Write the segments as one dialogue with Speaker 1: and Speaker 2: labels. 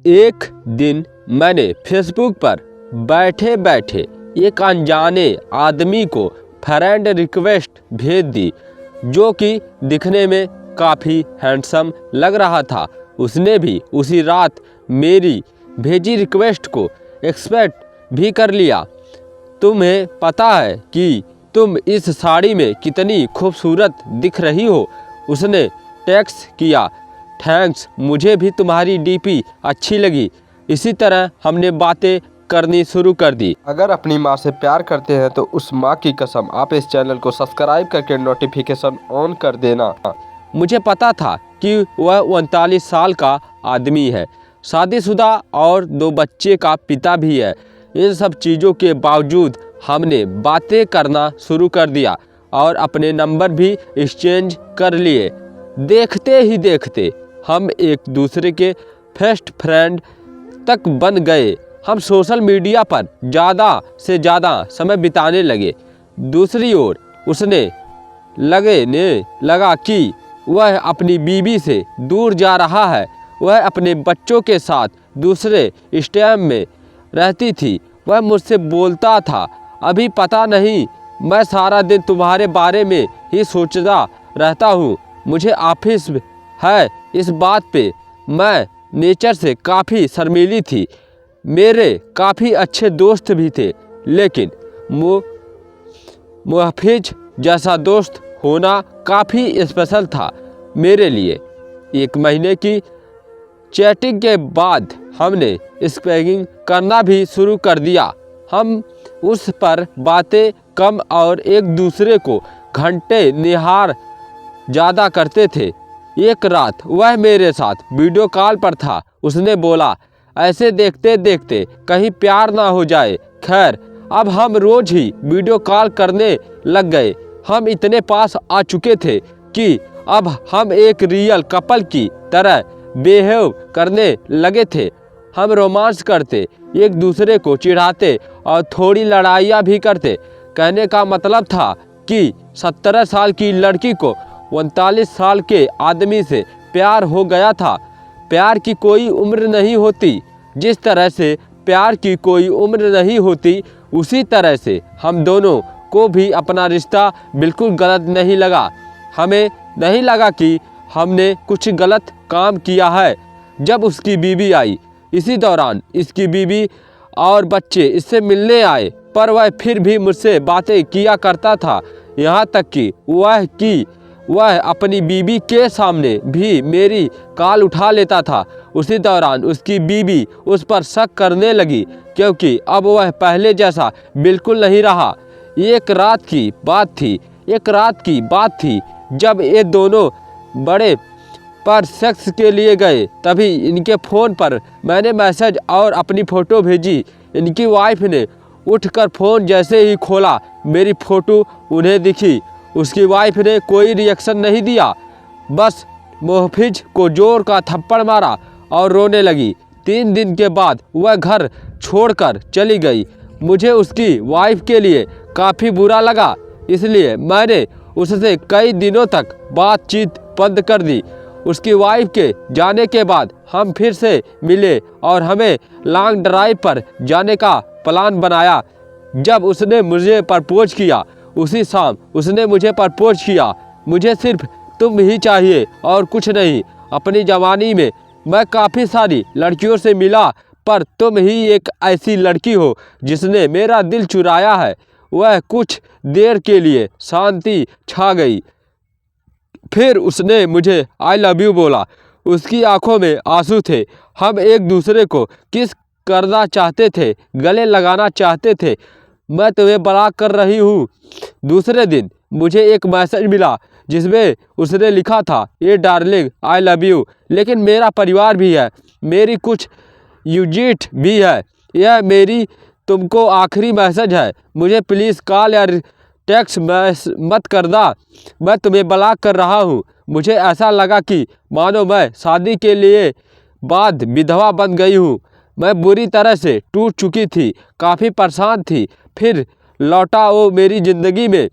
Speaker 1: एक दिन मैंने फेसबुक पर बैठे बैठे एक अनजाने आदमी को फ्रेंड रिक्वेस्ट भेज दी, जो कि दिखने में काफ़ी हैंडसम लग रहा था। उसने भी उसी रात मेरी भेजी रिक्वेस्ट को एक्सेप्ट भी कर लिया। तुम्हें पता है कि तुम इस साड़ी में कितनी खूबसूरत दिख रही हो, उसने टेक्स्ट किया। थैंक्स, मुझे भी तुम्हारी डीपी अच्छी लगी। इसी तरह हमने बातें करनी शुरू कर दी।
Speaker 2: अगर अपनी माँ से प्यार करते हैं तो उस माँ की कसम आप इस चैनल को सब्सक्राइब करके नोटिफिकेशन ऑन कर देना।
Speaker 1: मुझे पता था कि वह 39 साल का आदमी है, शादीशुदा और 2 बच्चे का पिता भी है। इन सब चीज़ों के बावजूद हमने बातें करना शुरू कर दिया और अपने नंबर भी एक्सचेंज कर लिए। देखते ही देखते हम एक दूसरे के बेस्ट फ्रेंड तक बन गए। हम सोशल मीडिया पर ज़्यादा से ज़्यादा समय बिताने लगे। दूसरी ओर उसने लगा कि वह अपनी बीवी से दूर जा रहा है। वह अपने बच्चों के साथ दूसरे स्टेट में रहती थी। वह मुझसे बोलता था, अभी पता नहीं, मैं सारा दिन तुम्हारे बारे में ही सोचता रहता हूँ। मुझे ऑफिस है। इस बात पे मैं नेचर से काफ़ी शर्मीली थी। मेरे काफ़ी अच्छे दोस्त भी थे, लेकिन मुहफ़िज जैसा दोस्त होना काफ़ी स्पेशल था मेरे लिए। 1 महीने की चैटिंग के बाद हमने स्पैगिंग करना भी शुरू कर दिया। हम उस पर बातें कम और एक दूसरे को घंटे निहार ज़्यादा करते थे। एक रात वह मेरे साथ वीडियो कॉल पर था। उसने बोला, ऐसे देखते देखते कहीं प्यार ना हो जाए। खैर, अब हम रोज़ ही वीडियो कॉल करने लग गए। हम इतने पास आ चुके थे कि अब हम एक रियल कपल की तरह बिहेव करने लगे थे। हम रोमांस करते, एक दूसरे को चिढ़ाते और थोड़ी लड़ाइयाँ भी करते। कहने का मतलब था कि 17 साल की लड़की को 39 साल के आदमी से प्यार हो गया था। प्यार की कोई उम्र नहीं होती। जिस तरह से प्यार की कोई उम्र नहीं होती, उसी तरह से हम दोनों को भी अपना रिश्ता बिल्कुल गलत नहीं लगा। हमें नहीं लगा कि हमने कुछ गलत काम किया है। जब उसकी बीवी आई, इसी दौरान इसकी बीवी और बच्चे इससे मिलने आए, पर वह फिर भी मुझसे बातें किया करता था। यहाँ तक कि वह अपनी बीवी के सामने भी मेरी कॉल उठा लेता था। उसी दौरान उसकी बीवी उस पर शक करने लगी, क्योंकि अब वह पहले जैसा बिल्कुल नहीं रहा। एक रात की बात थी जब ये दोनों बड़े पर सेक्स के लिए गए। तभी इनके फ़ोन पर मैंने मैसेज और अपनी फ़ोटो भेजी। इनकी वाइफ ने उठकर फ़ोन जैसे ही खोला, मेरी फ़ोटो उन्हें दिखी। उसकी वाइफ ने कोई रिएक्शन नहीं दिया, बस मुहफ़िज को जोर का थप्पड़ मारा और रोने लगी। 3 दिन के बाद वह घर छोड़कर चली गई। मुझे उसकी वाइफ के लिए काफ़ी बुरा लगा, इसलिए मैंने उससे कई दिनों तक बातचीत बंद कर दी। उसकी वाइफ के जाने के बाद हम फिर से मिले और हमें लॉन्ग ड्राइव पर जाने का प्लान बनाया। जब उसने मुझे प्रपोज किया, उसी शाम उसने मुझे प्रपोज किया। मुझे सिर्फ तुम ही चाहिए और कुछ नहीं। अपनी जवानी में मैं काफ़ी सारी लड़कियों से मिला, पर तुम ही एक ऐसी लड़की हो जिसने मेरा दिल चुराया है। वह कुछ देर के लिए शांति छा गई, फिर उसने मुझे आई लव यू बोला। उसकी आंखों में आंसू थे। हम एक दूसरे को किस करना चाहते थे, गले लगाना चाहते थे। मैं तुम्हें ब्लॉक कर रही हूँ। दूसरे दिन मुझे एक मैसेज मिला जिसमें उसने लिखा था, ये डार्लिंग आई लव यू, लेकिन मेरा परिवार भी है, मेरी कुछ यूजिट भी है। यह मेरी तुमको आखिरी मैसेज है। मुझे प्लीज़ कॉल या टेक्स्ट मत करना। मैं तुम्हें ब्लॉक कर रहा हूँ। मुझे ऐसा लगा कि मानो मैं शादी के लिए बाद विधवा बन गई हूँ। मैं बुरी तरह से टूट चुकी थी, काफ़ी परेशान थी। फिर लौटा वो मेरी ज़िंदगी में।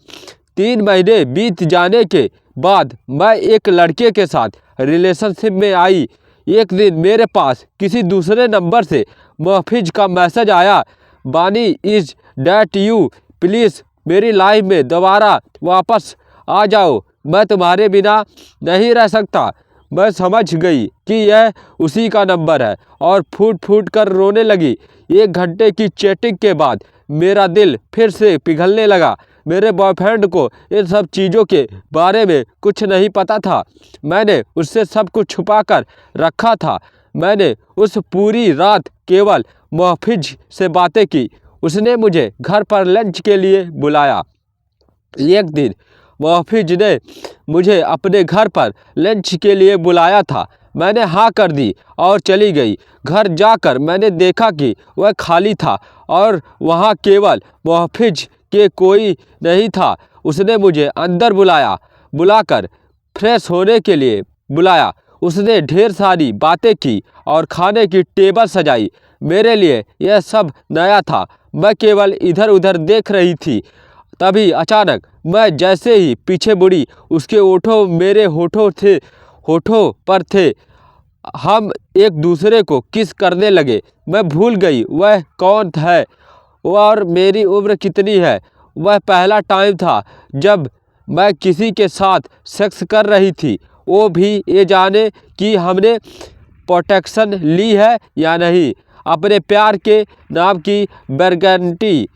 Speaker 1: 3 महीने बीत जाने के बाद मैं एक लड़के के साथ रिलेशनशिप में आई। एक दिन मेरे पास किसी दूसरे नंबर से महफिज का मैसेज आया, बानी इज डैट यू, प्लीज़ मेरी लाइफ में दोबारा वापस आ जाओ, मैं तुम्हारे बिना नहीं रह सकता। मैं समझ गई कि यह उसी का नंबर है और फूट फूट कर रोने लगी। 1 घंटे की चैटिंग के बाद मेरा दिल फिर से पिघलने लगा। मेरे बॉयफ्रेंड को इन सब चीज़ों के बारे में कुछ नहीं पता था। मैंने उससे सब कुछ छुपा कर रखा था। मैंने उस पूरी रात केवल महफिज से बातें की। उसने मुझे घर पर लंच के लिए बुलाया। एक दिन महफिज ने मुझे अपने घर पर लंच के लिए बुलाया था। मैंने हाँ कर दी और चली गई। घर जाकर मैंने देखा कि वह खाली था और वहाँ केवल महफिज के कोई नहीं था। उसने मुझे अंदर बुलाकर फ्रेश होने के लिए बुलाया। उसने ढेर सारी बातें की और खाने की टेबल सजाई। मेरे लिए यह सब नया था। मैं केवल इधर उधर देख रही थी। तभी अचानक मैं जैसे ही पीछे मुड़ी, उसके ओठों मेरे होठों पर थे। हम एक दूसरे को किस करने लगे। मैं भूल गई वह कौन है और मेरी उम्र कितनी है। वह पहला टाइम था जब मैं किसी के साथ सेक्स कर रही थी, वो भी ये जाने कि हमने प्रोटेक्शन ली है या नहीं। अपने प्यार के नाम की बरगंटी।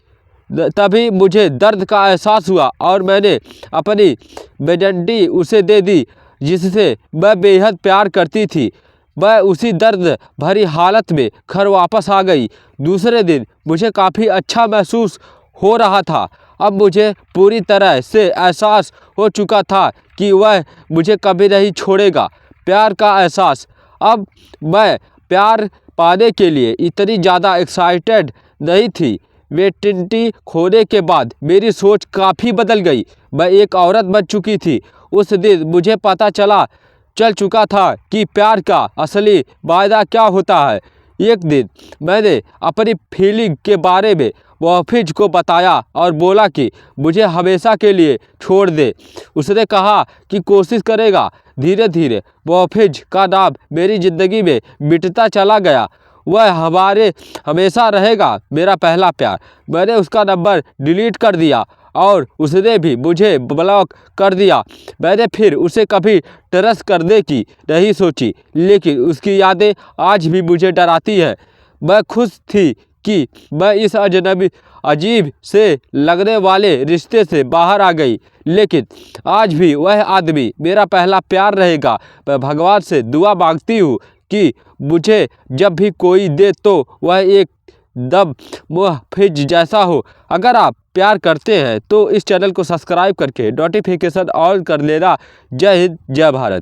Speaker 1: तभी मुझे दर्द का एहसास हुआ और मैंने अपनी बेजंती उसे दे दी जिससे मैं बेहद प्यार करती थी। मैं उसी दर्द भरी हालत में घर वापस आ गई। दूसरे दिन मुझे काफ़ी अच्छा महसूस हो रहा था। अब मुझे पूरी तरह से एहसास हो चुका था कि वह मुझे कभी नहीं छोड़ेगा। प्यार का एहसास। अब मैं प्यार पाने के लिए इतनी ज़्यादा एक्साइटेड नहीं थी। वेटिंटी खोने के बाद मेरी सोच काफ़ी बदल गई। मैं एक औरत बन चुकी थी। उस दिन मुझे पता चल चुका था कि प्यार का असली वायदा क्या होता है। एक दिन मैंने अपनी फीलिंग के बारे में महफिज को बताया और बोला कि मुझे हमेशा के लिए छोड़ दे। उसने कहा कि कोशिश करेगा। धीरे धीरे महफिज का नाम मेरी ज़िंदगी में मिटता चला गया। वह हमेशा रहेगा मेरा पहला प्यार। मैंने उसका नंबर डिलीट कर दिया और उसने भी मुझे ब्लॉक कर दिया। मैंने फिर उसे कभी ट्रस्ट करने की नहीं सोची, लेकिन उसकी यादें आज भी मुझे डराती है। मैं खुश थी कि मैं इस अजीब से लगने वाले रिश्ते से बाहर आ गई, लेकिन आज भी वह आदमी मेरा पहला प्यार रहेगा। मैं भगवान से दुआ मांगती हूँ कि मुझे जब भी कोई दे तो वह एक दम महफिज जैसा हो। अगर आप प्यार करते हैं तो इस चैनल को सब्सक्राइब करके नोटिफिकेशन ऑन कर लेना। जय हिंद, जय भारत।